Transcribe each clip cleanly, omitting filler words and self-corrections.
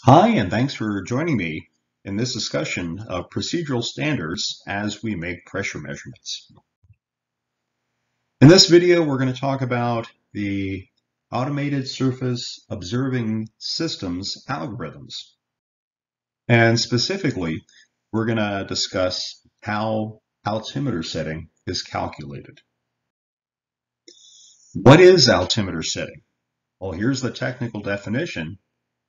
Hi, and thanks for joining me in this discussion of procedural standards as we make pressure measurements. In this video, we're going to talk about the Automated Surface Observing Systems algorithms. And specifically, we're going to discuss how altimeter setting is calculated. What is altimeter setting? Well, here's the technical definition.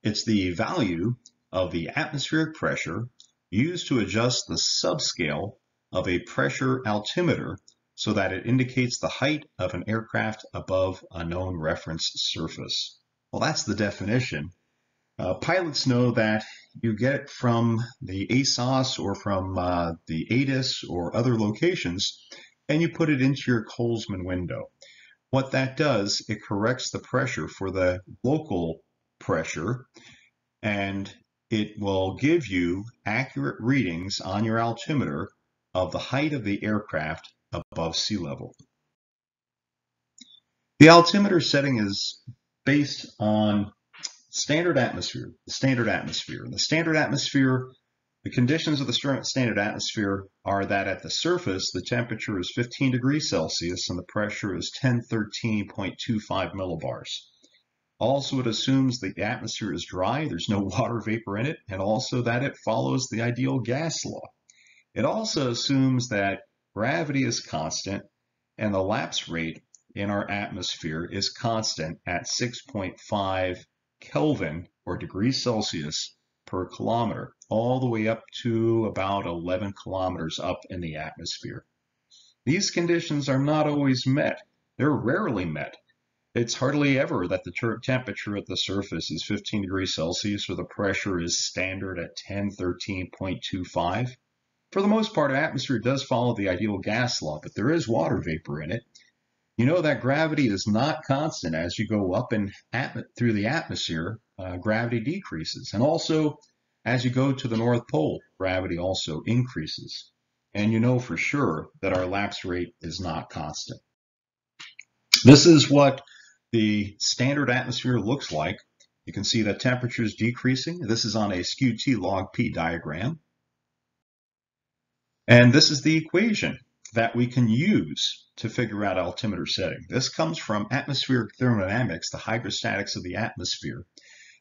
It's the value of the atmospheric pressure used to adjust the subscale of a pressure altimeter so that it indicates the height of an aircraft above a known reference surface. Well, that's the definition. Pilots know that you get it from the ASOS or from the ATSC or other locations, and you put it into your Colesman window. What that does, it corrects the pressure for the local pressure, and it will give you accurate readings on your altimeter of the height of the aircraft above sea level. The altimeter setting is based on standard atmosphere, the standard atmosphere. The conditions of the standard atmosphere are that at the surface, the temperature is 15 degrees Celsius and the pressure is 1013.25 millibars. Also, it assumes the atmosphere is dry, there's no water vapor in it, and also that it follows the ideal gas law. It also assumes that gravity is constant and the lapse rate in our atmosphere is constant at 6.5 Kelvin or degrees Celsius per kilometer, all the way up to about 11 kilometers up in the atmosphere. These conditions are not always met. They're rarely met. It's hardly ever that the temperature at the surface is 15 degrees Celsius or the pressure is standard at 1013.25. For the most part, atmosphere does follow the ideal gas law, but there is water vapor in it. You know that gravity is not constant. As you go up through the atmosphere, gravity decreases. And also, as you go to the North Pole, gravity also increases. And you know for sure that our lapse rate is not constant. This is what the standard atmosphere looks like. You can see that temperature is decreasing. This is on a skewed T log P diagram. And this is the equation that we can use to figure out altimeter setting. This comes from atmospheric thermodynamics, the hydrostatics of the atmosphere.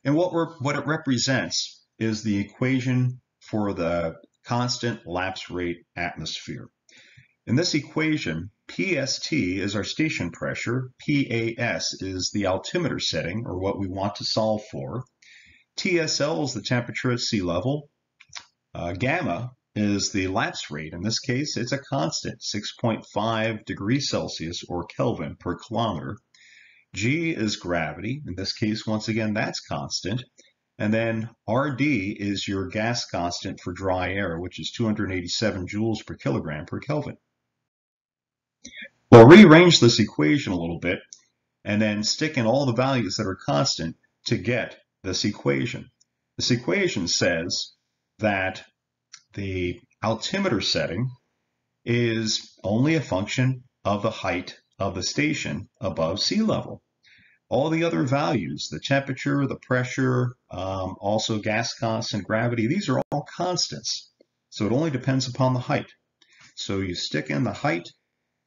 And what it represents is the equation for the constant lapse rate atmosphere. In this equation, PST is our station pressure, PAS is the altimeter setting, or what we want to solve for. TSL is the temperature at sea level. Gamma is the lapse rate. In this case, it's a constant, 6.5 degrees Celsius or Kelvin per kilometer. G is gravity. In this case, once again, that's constant. And then RD is your gas constant for dry air, which is 287 joules per kilogram per Kelvin. We'll rearrange this equation a little bit and then stick in all the values that are constant to get this equation. This equation says that the altimeter setting is only a function of the height of the station above sea level. All the other values, the temperature, the pressure, also gas constant, gravity, these are all constants. So it only depends upon the height. So you stick in the height.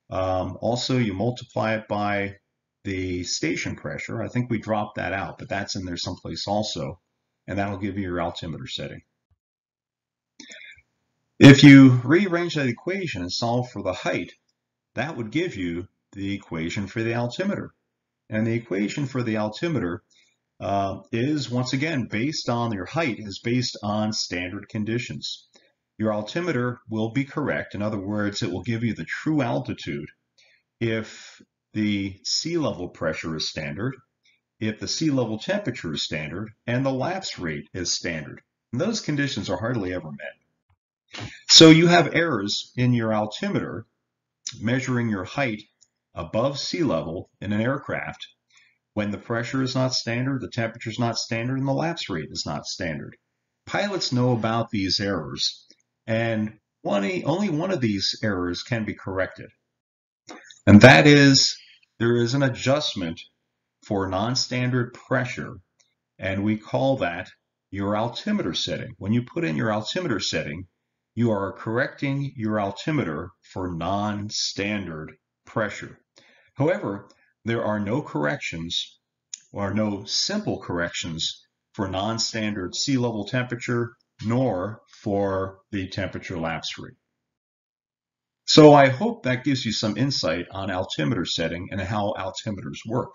Also, you multiply it by the station pressure. I think we dropped that out, but that's in there someplace also. And that'll give you your altimeter setting. If you rearrange that equation and solve for the height, that would give you the equation for the altimeter. And the equation for the altimeter is, once again, based on your height, is based on standard conditions. Your altimeter will be correct. In other words, it will give you the true altitude if the sea level pressure is standard, if the sea level temperature is standard, and the lapse rate is standard. And those conditions are hardly ever met. So you have errors in your altimeter measuring your height above sea level in an aircraft when the pressure is not standard, the temperature is not standard, and the lapse rate is not standard. Pilots know about these errors, and only one of these errors can be corrected. And that is, there is an adjustment for non-standard pressure, and we call that your altimeter setting. When you put in your altimeter setting, you are correcting your altimeter for non-standard pressure. However, there are no corrections or no simple corrections for non-standard sea level temperature nor for the temperature lapse rate. So I hope that gives you some insight on altimeter setting and how altimeters work.